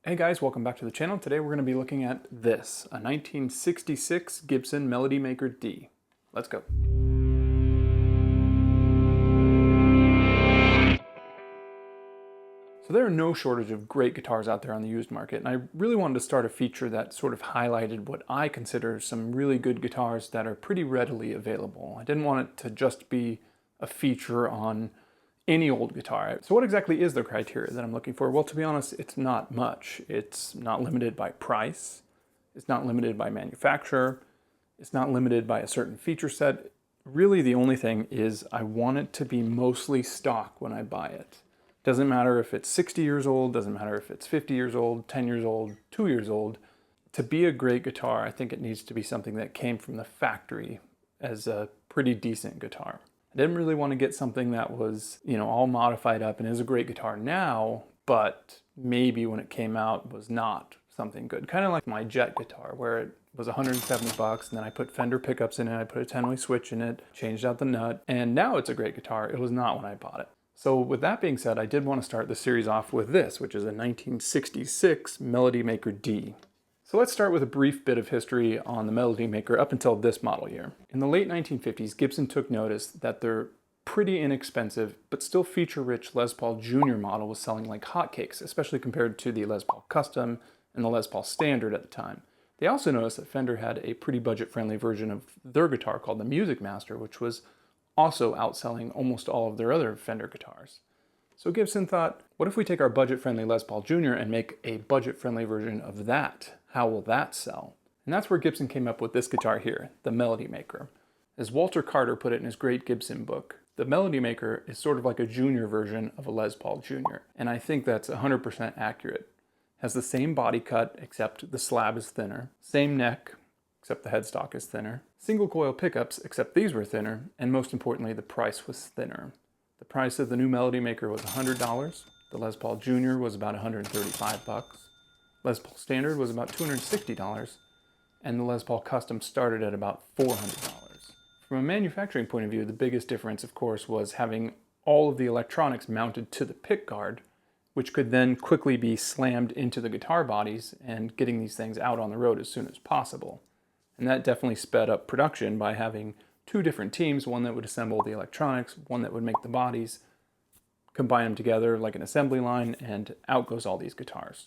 Hey guys, welcome back to the channel. Today we're going to be looking at this, a 1966 Gibson Melody Maker D. Let's go. So there are no shortage of great guitars out there on the used market, and I really wanted to start a feature that sort of highlighted what I consider some really good guitars that are pretty readily available. I didn't want it to just be a feature on any old guitar. So what exactly is the criteria that I'm looking for? Well, to be honest, it's not much. It's not limited by price. It's not limited by manufacturer. It's not limited by a certain feature set. Really, the only thing is I want it to be mostly stock when I buy it. Doesn't matter if it's 60 years old, doesn't matter if it's 50 years old, 10 years old, 2 years old. To be a great guitar, I think it needs to be something that came from the factory as a pretty decent guitar. I didn't really want to get something that was, all modified up and is a great guitar now, but maybe when it came out was not something good. Kind of like my Jet guitar, where it was 170 bucks, and then I put Fender pickups in it, I put a 10-way switch in it, changed out the nut, and now it's a great guitar. It was not when I bought it. So with that being said, I did want to start the series off with this, which is a 1966 Melody Maker D. So let's start with a brief bit of history on the Melody Maker up until this model year. In the late 1950s, Gibson took notice that their pretty inexpensive but still feature-rich Les Paul Jr. model was selling like hotcakes, especially compared to the Les Paul Custom and the Les Paul Standard at the time. They also noticed that Fender had a pretty budget-friendly version of their guitar called the Music Master, which was also outselling almost all of their other Fender guitars. So Gibson thought, what if we take our budget-friendly Les Paul Jr. and make a budget-friendly version of that? How will that sell? And that's where Gibson came up with this guitar here, the Melody Maker. As Walter Carter put it in his great Gibson book, the Melody Maker is sort of like a junior version of a Les Paul Jr. And I think that's 100% accurate. Has the same body cut, except the slab is thinner. Same neck, except the headstock is thinner. Single coil pickups, except these were thinner. And most importantly, the price was thinner. The price of the new Melody Maker was $100. The Les Paul Jr. was about 135 bucks. Les Paul Standard was about $260, and the Les Paul Custom started at about $400. From a manufacturing point of view, the biggest difference, of course, was having all of the electronics mounted to the pickguard, which could then quickly be slammed into the guitar bodies and getting these things out on the road as soon as possible. And that definitely sped up production by having two different teams, one that would assemble the electronics, one that would make the bodies, combine them together like an assembly line, and out goes all these guitars.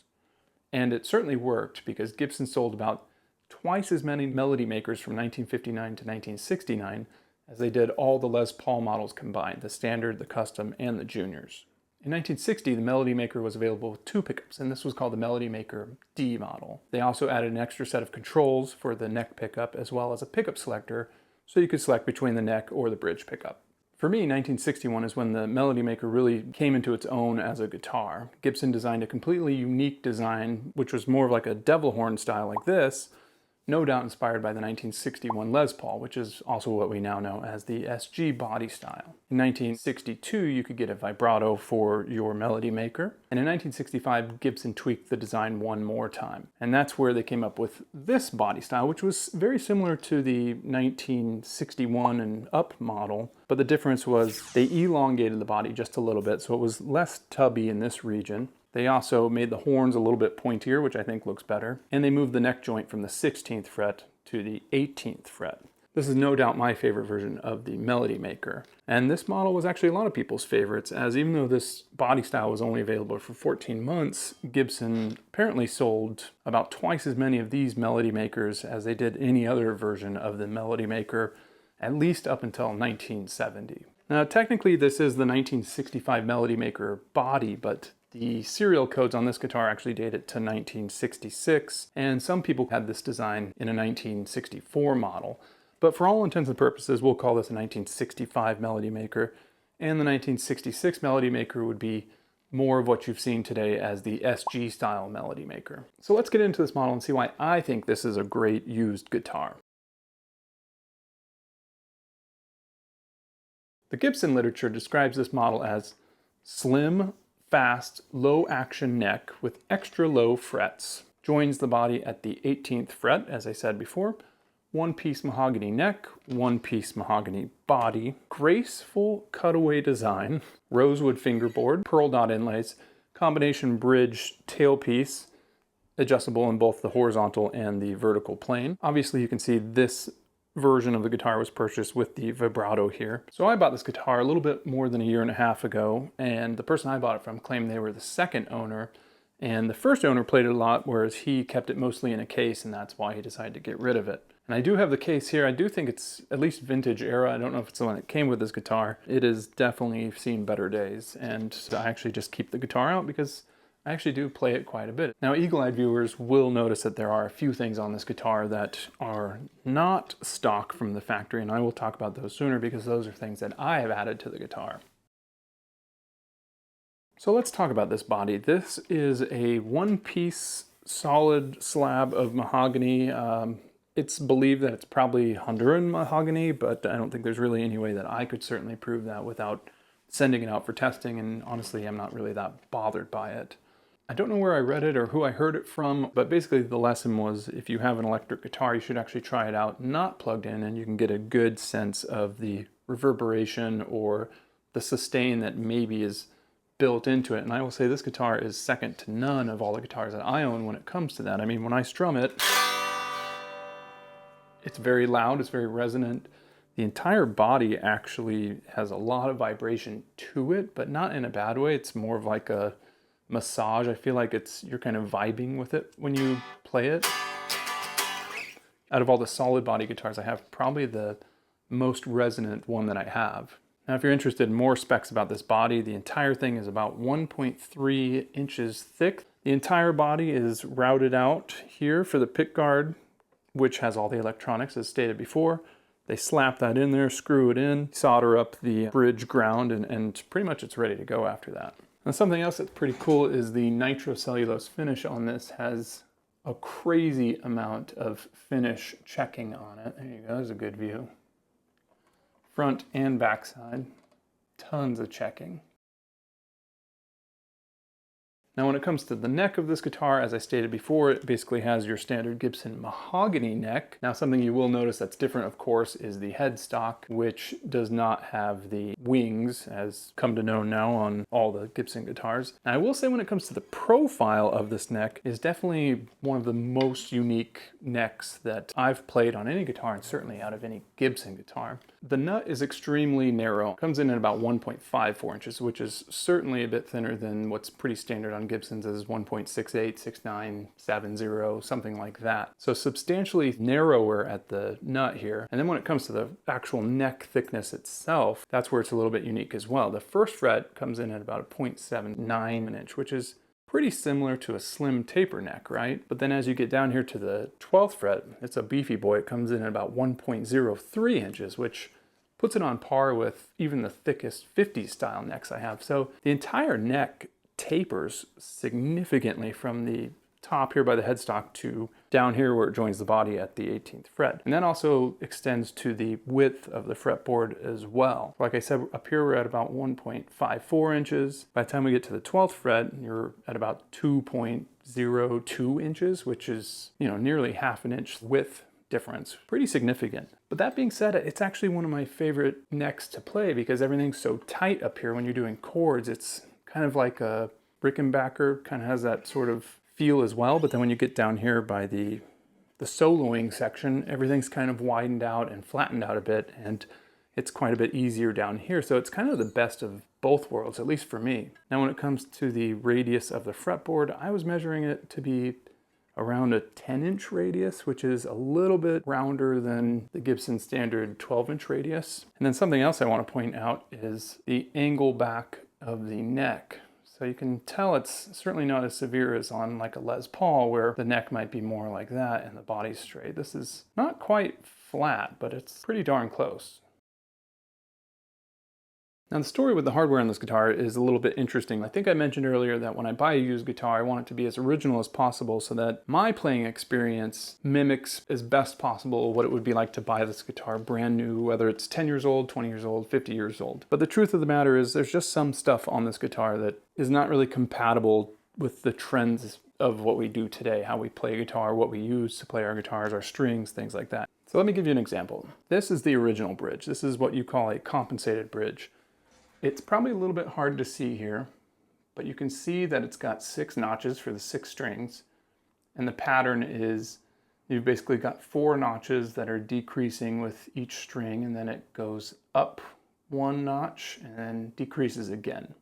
And it certainly worked because Gibson sold about twice as many Melody Makers from 1959 to 1969 as they did all the Les Paul models combined, the Standard, the Custom, and the Juniors. In 1960, the Melody Maker was available with two pickups, and this was called the Melody Maker D model. They also added an extra set of controls for the neck pickup as well as a pickup selector, so you could select between the neck or the bridge pickup. For me, 1961 is when the Melody Maker really came into its own as a guitar. Gibson designed a completely unique design, which was more of like a devil horn style like this, no doubt inspired by the 1961 Les Paul, which is also what we now know as the SG body style. In 1962, you could get a vibrato for your Melody Maker, and in 1965, Gibson tweaked the design one more time. And that's where they came up with this body style, which was very similar to the 1961 and up model, but the difference was they elongated the body just a little bit, so it was less tubby in this region. They also made the horns a little bit pointier, which I think looks better. And they moved the neck joint from the 16th fret to the 18th fret. This is no doubt my favorite version of the Melody Maker. And this model was actually a lot of people's favorites, as even though this body style was only available for 14 months, Gibson apparently sold about twice as many of these Melody Makers as they did any other version of the Melody Maker, at least up until 1970. Now, technically, this is the 1965 Melody Maker body, but the serial codes on this guitar actually date it to 1966, and some people had this design in a 1964 model. But for all intents and purposes, we'll call this a 1965 Melody Maker, and the 1966 Melody Maker would be more of what you've seen today as the SG style Melody Maker. So let's get into this model and see why I think this is a great used guitar. The Gibson literature describes this model as slim, fast, low action neck with extra low frets. Joins the body at the 18th fret, as I said before. One-piece mahogany neck, one-piece mahogany body. Graceful cutaway design. Rosewood fingerboard, pearl dot inlays. Combination bridge tailpiece. adjustable in both the horizontal and the vertical plane. Obviously you can see this version of the guitar was purchased with the vibrato here. So I bought this guitar a little bit more than a year and a half ago, and the person I bought it from claimed they were the second owner, and the first owner played it a lot, whereas he kept it mostly in a case, and that's why he decided to get rid of it. And I do have the case here. I do think it's at least vintage era. I don't know if it's the one that came with this guitar. It has definitely seen better days, and I actually just keep the guitar out because I actually do play it quite a bit. Now, eagle-eyed viewers will notice that there are a few things on this guitar that are not stock from the factory, and I will talk about those sooner because those are things that I have added to the guitar. So let's talk about this body. This is a one-piece solid slab of mahogany. It's believed that it's probably Honduran mahogany, but I don't think there's really any way that I could certainly prove that without sending it out for testing, and honestly, I'm not really that bothered by it. I don't know where I read it or who I heard it from, but basically the lesson was if you have an electric guitar, you should actually try it out not plugged in, and you can get a good sense of the reverberation or the sustain that maybe is built into it. And I will say this guitar is second to none of all the guitars that I own when it comes to that. I mean, when I strum it, it's very loud, it's very resonant. The entire body actually has a lot of vibration to it, but not in a bad way. It's more of like a massage. I feel like you're kind of vibing with it when you play it. Out of all the solid body guitars I have, probably the most resonant one that I have. Now, if you're interested in more specs about this body, the entire thing is about 1.3 inches thick. The entire body is routed out here for the pick guard, which has all the electronics as stated before. They slap that in there, screw it in, solder up the bridge ground, and pretty much it's ready to go after that. Now, something else that's pretty cool is the nitrocellulose finish on this has a crazy amount of finish checking on it. There you go, there's a good view. Front and back side, tons of checking. Now, when it comes to the neck of this guitar, as I stated before, it basically has your standard Gibson mahogany neck. Now, something you will notice that's different, of course, is the headstock, which does not have the wings, as come to know now on all the Gibson guitars. Now, I will say when it comes to the profile of this neck, is definitely one of the most unique necks that I've played on any guitar, and certainly out of any Gibson guitar. The nut is extremely narrow. It comes in at about 1.54 inches, which is certainly a bit thinner than what's pretty standard on Gibson's as 1.68, 69, 70, something like that. So substantially narrower at the nut here. And then when it comes to the actual neck thickness itself, that's where it's a little bit unique as well. The first fret comes in at about a 0.79 inch, which is pretty similar to a slim taper neck, right? But then as you get down here to the 12th fret, it's a beefy boy. It comes in at about 1.03 inches, which puts it on par with even the thickest 50s style necks I have. So the entire neck tapers significantly from the top here by the headstock to down here where it joins the body at the 18th fret. And that also extends to the width of the fretboard as well. Like I said, up here we're at about 1.54 inches. By the time we get to the 12th fret, you're at about 2.02 inches, which is, nearly half an inch width difference. Pretty significant. But that being said, it's actually one of my favorite necks to play because everything's so tight up here when you're doing chords. It's kind of like a Rickenbacker, kind of has that sort of feel as well. But then when you get down here by the soloing section, everything's kind of widened out and flattened out a bit, and it's quite a bit easier down here. So it's kind of the best of both worlds, at least for me. Now when it comes to the radius of the fretboard, I was measuring it to be around a 10-inch radius, which is a little bit rounder than the Gibson standard 12-inch radius. And then something else I want to point out is the angle back of the neck. So you can tell it's certainly not as severe as on like a Les Paul, where the neck might be more like that and the body's straight. This is not quite flat, but it's pretty darn close. Now the story with the hardware on this guitar is a little bit interesting. I think I mentioned earlier that when I buy a used guitar, I want it to be as original as possible so that my playing experience mimics as best possible what it would be like to buy this guitar brand new, whether it's 10 years old, 20 years old, 50 years old. But the truth of the matter is there's just some stuff on this guitar that is not really compatible with the trends of what we do today, how we play guitar, what we use to play our guitars, our strings, things like that. So let me give you an example. This is the original bridge. This is what you call a compensated bridge. It's probably a little bit hard to see here, but you can see that it's got 6 notches for the 6 strings. And the pattern is you've basically got 4 notches that are decreasing with each string, and then it goes up 1 notch and then decreases again.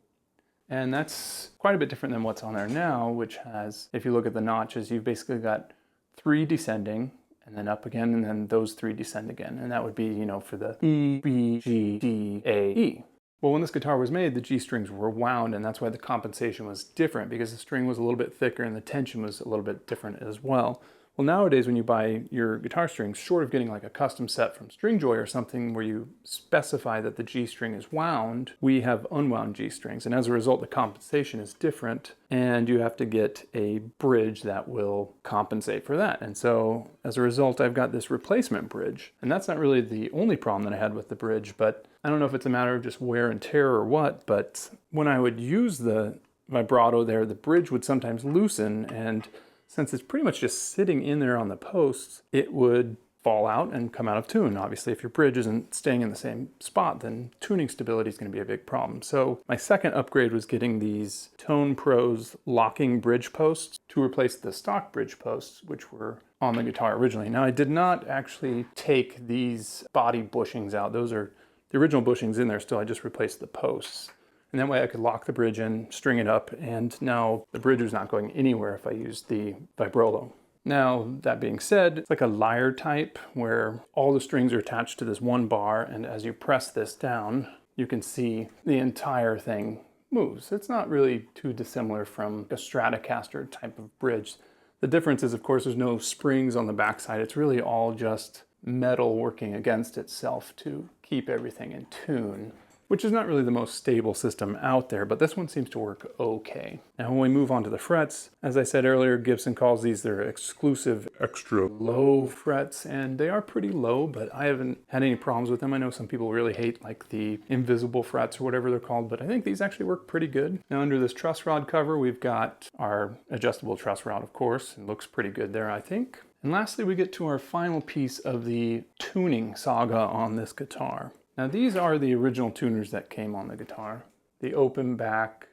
And that's quite a bit different than what's on there now, which has, if you look at the notches, you've basically got 3 descending and then up again, and then those 3 descend again. And that would be, you know, for the E, B, G, D, A, E. Well, when this guitar was made, the G strings were wound, and that's why the compensation was different, because the string was a little bit thicker and the tension was a little bit different as well. Well, nowadays when you buy your guitar strings, short of getting like a custom set from Stringjoy or something where you specify that the G string is wound, we have unwound G strings. And as a result, the compensation is different, and you have to get a bridge that will compensate for that. And so as a result, I've got this replacement bridge. And that's not really the only problem that I had with the bridge, but I don't know if it's a matter of just wear and tear or what, but when I would use the vibrato there, the bridge would sometimes loosen, and since it's pretty much just sitting in there on the posts, it would fall out and come out of tune. Obviously, if your bridge isn't staying in the same spot, then tuning stability is going to be a big problem. So my second upgrade was getting these Tone Pros locking bridge posts to replace the stock bridge posts, which were on the guitar originally. Now, I did not actually take these body bushings out. Those are the original bushings in there still. I just replaced the posts. And that way I could lock the bridge in, string it up, and now the bridge is not going anywhere if I use the vibrolo. Now, that being said, it's like a lyre type where all the strings are attached to this one bar, and as you press this down, you can see the entire thing moves. It's not really too dissimilar from a Stratocaster type of bridge. The difference is, of course, there's no springs on the backside. It's really all just metal working against itself to keep everything in tune, which is not really the most stable system out there, but this one seems to work okay. Now, when we move on to the frets, as I said earlier, Gibson calls these their exclusive extra low frets, and they are pretty low, but I haven't had any problems with them. I know some people really hate like the invisible frets or whatever they're called, but I think these actually work pretty good. Now, under this truss rod cover, we've got our adjustable truss rod, of course. It looks pretty good there, I think. And lastly, we get to our final piece of the tuning saga on this guitar. Now, these are the original tuners that came on the guitar. The open back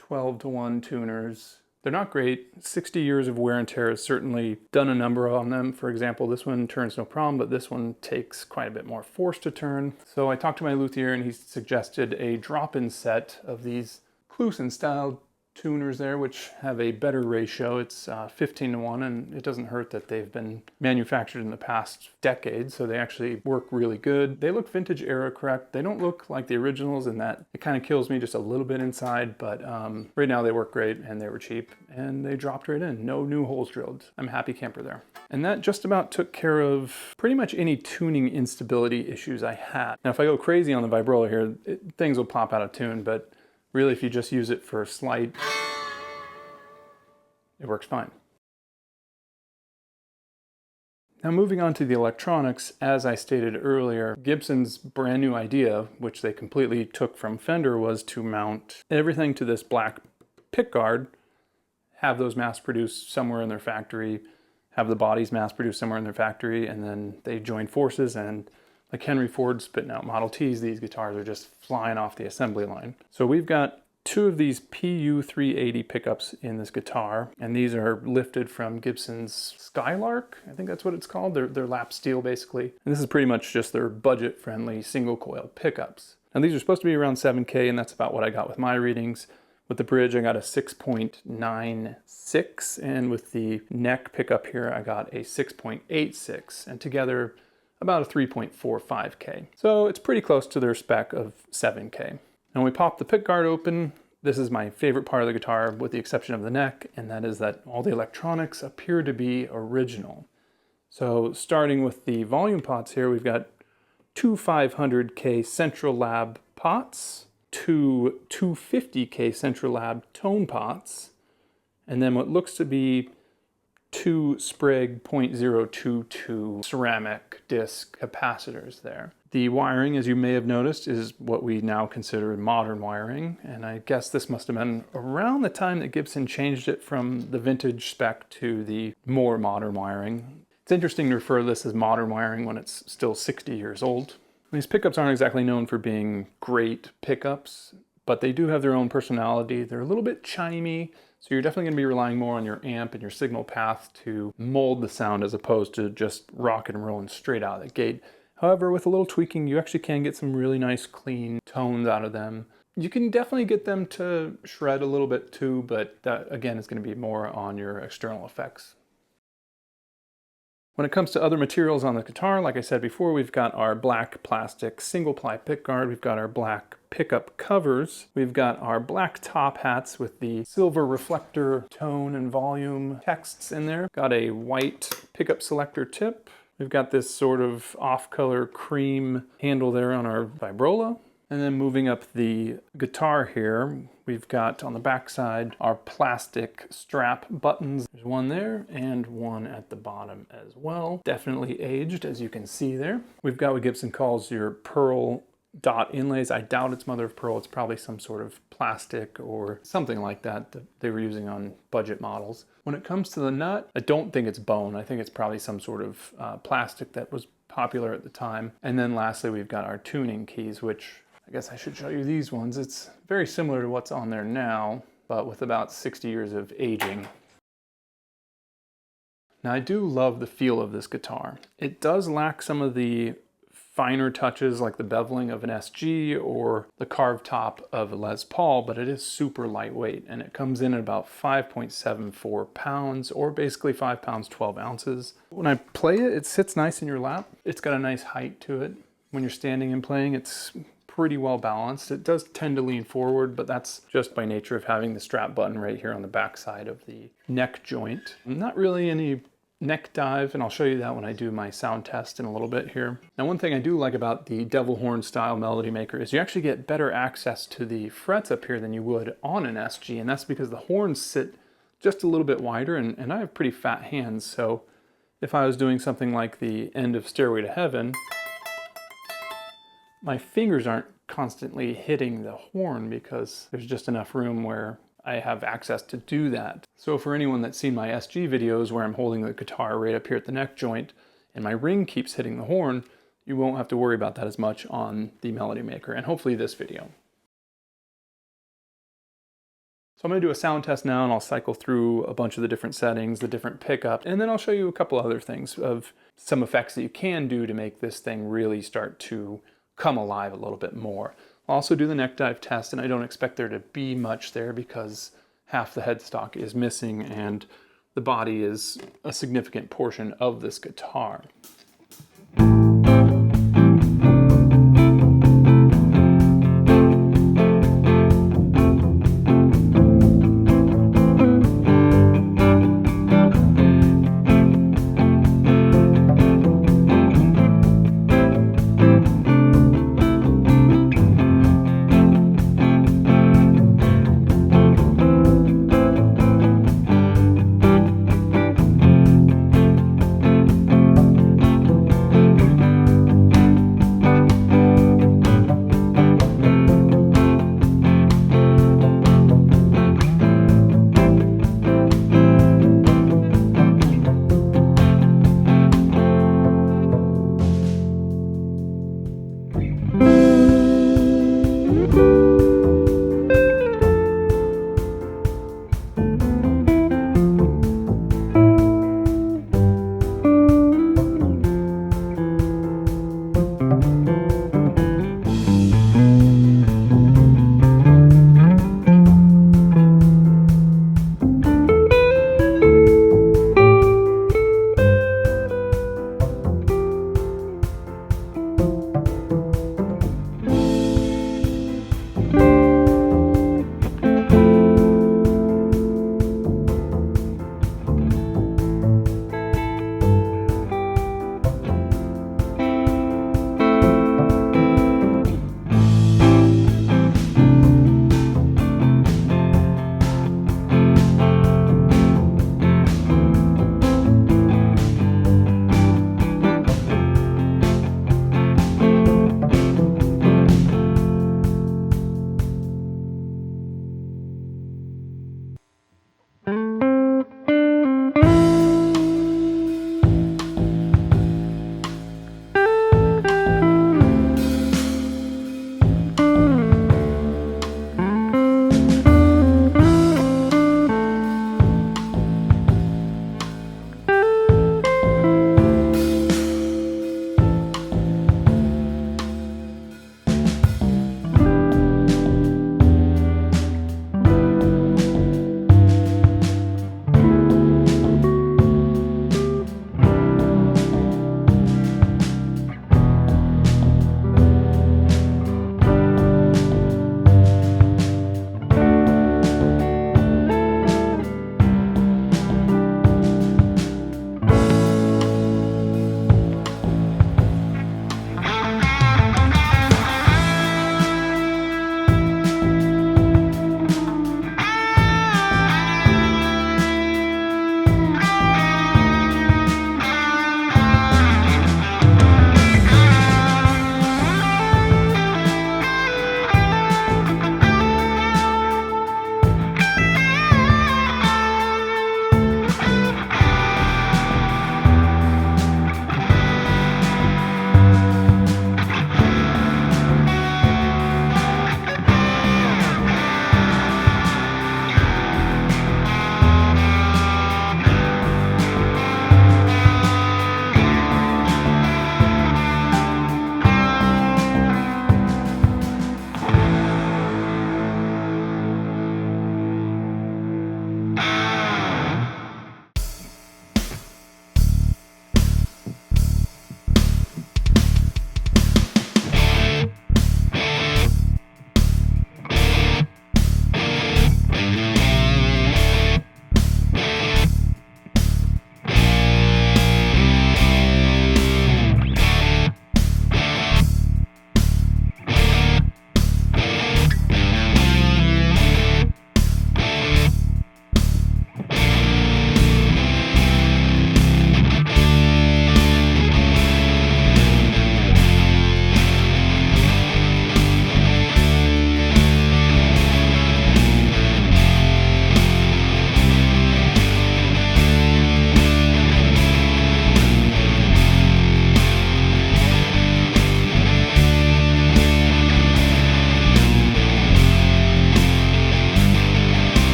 12-to-1 tuners. They're not great. 60 years of wear and tear has certainly done a number on them. For example, this one turns no problem, but this one takes quite a bit more force to turn. So I talked to my luthier and he suggested a drop-in set of these Kluson style tuners there, which have a better ratio. It's 15-to-1, and it doesn't hurt that they've been manufactured in the past decade, so they actually work really good. They look vintage era correct. They don't look like the originals in that it kind of kills me just a little bit inside, but right now they work great, and they were cheap, and they dropped right in. No new holes drilled. I'm a happy camper there. And that just about took care of pretty much any tuning instability issues I had. Now, if I go crazy on the vibrolo here, things will pop out of tune, but really, if you just use it for slide, it works fine. Now, moving on to the electronics, as I stated earlier, Gibson's brand new idea, which they completely took from Fender, was to mount everything to this black pickguard, have those mass-produced somewhere in their factory, have the bodies mass-produced somewhere in their factory, and then they joined forces, and like Henry Ford spitting out Model Ts, these guitars are just flying off the assembly line. So we've got 2 of these PU380 pickups in this guitar, and these are lifted from Gibson's Skylark, I think that's what it's called. They're lap steel, basically. And this is pretty much just their budget-friendly single-coil pickups. Now, these are supposed to be around 7K, and that's about what I got with my readings. With the bridge, I got a 6.96, and with the neck pickup here, I got a 6.86, and together, about a 3.45K. So it's pretty close to their spec of 7K. And when we pop the pickguard open, this is my favorite part of the guitar with the exception of the neck, and that is that all the electronics appear to be original. So starting with the volume pots here, we've got 2 500K Central Lab pots, 2 250K Central Lab tone pots, and then what looks to be 2 Sprague 0.022 ceramic disc capacitors there. The wiring, as you may have noticed, is what we now consider modern wiring, and I guess this must have been around the time that Gibson changed it from the vintage spec to the more modern wiring. It's interesting to refer to this as modern wiring when it's still 60 years old. These pickups aren't exactly known for being great pickups, but they do have their own personality. They're a little bit chimey. So you're definitely going to be relying more on your amp and your signal path to mold the sound as opposed to just rock and rolling straight out of the gate. However, with a little tweaking, you actually can get some really nice clean tones out of them. You can definitely get them to shred a little bit too, but that again is going to be more on your external effects. When it comes to other materials on the guitar, like I said before, we've got our black plastic single ply pickguard, we've got our black pickup covers, we've got our black top hats with the silver reflector tone and volume texts in there, got a white pickup selector tip, we've got this sort of off-color cream handle there on our vibrola. And then moving up the guitar here, we've got on the back side our plastic strap buttons. There's one there and one at the bottom as well. Definitely aged, as you can see there. We've got what Gibson calls your pearl dot inlays. I doubt it's mother of pearl. It's probably some sort of plastic or something like that that they were using on budget models. When it comes to the nut, I don't think it's bone. I think it's probably some sort of plastic that was popular at the time. And then lastly, we've got our tuning keys, which I guess I should show you these ones. It's very similar to what's on there now, but with about 60 years of aging. Now I do love the feel of this guitar. It does lack some of the finer touches like the beveling of an SG or the carved top of a Les Paul, but it is super lightweight and it comes in at about 5.74 pounds or basically 5 pounds 12 ounces. When I play it, it sits nice in your lap. It's got a nice height to it. When you're standing and playing, it's pretty well balanced. It does tend to lean forward, but that's just by nature of having the strap button right here on the back side of the neck joint. Not really any neck dive, and I'll show you that when I do my sound test in a little bit here. Now, one thing I do like about the devil horn style melody maker is you actually get better access to the frets up here than you would on an SG, and that's because the horns sit just a little bit wider, and I have pretty fat hands, so if I was doing something like the end of Stairway to Heaven, my fingers aren't constantly hitting the horn because there's just enough room where I have access to do that. So for anyone that's seen my SG videos where I'm holding the guitar right up here at the neck joint and my ring keeps hitting the horn, you won't have to worry about that as much on the Melody Maker and hopefully this video. So I'm going to do a sound test now and I'll cycle through a bunch of the different settings, the different pickups, and then I'll show you a couple other things of some effects that you can do to make this thing really start to come alive a little bit more. I'll also do the neck dive test, and I don't expect there to be much there because half the headstock is missing and the body is a significant portion of this guitar.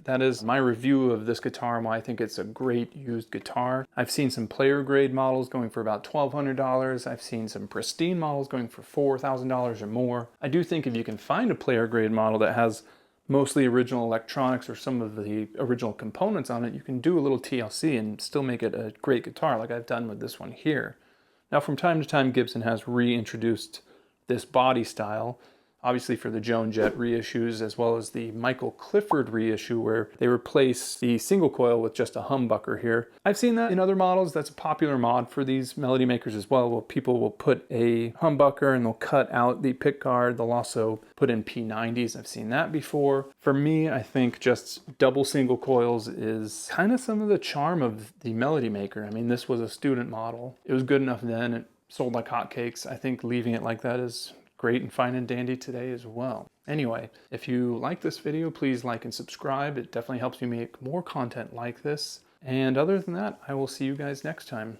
That is my review of this guitar and why I think it's a great used guitar. I've seen some player grade models going for about $1,200. I've seen some pristine models going for $4,000 or more. I do think if you can find a player grade model that has mostly original electronics or some of the original components on it, you can do a little TLC and still make it a great guitar like I've done with this one here. Now from time to time Gibson has reintroduced this body style, obviously for the Joan Jett reissues, as well as the Michael Clifford reissue where they replace the single coil with just a humbucker here. I've seen that in other models. That's a popular mod for these melody makers as well, where people will put a humbucker and they'll cut out the pick guard. They'll also put in P90s. I've seen that before. For me, I think just double single coils is kind of some of the charm of the melody maker. I mean, this was a student model. It was good enough then. It sold like hotcakes. I think leaving it like that is great and fine and dandy today as well. Anyway, if you like this video, please like and subscribe. It definitely helps me make more content like this. And other than that, I will see you guys next time.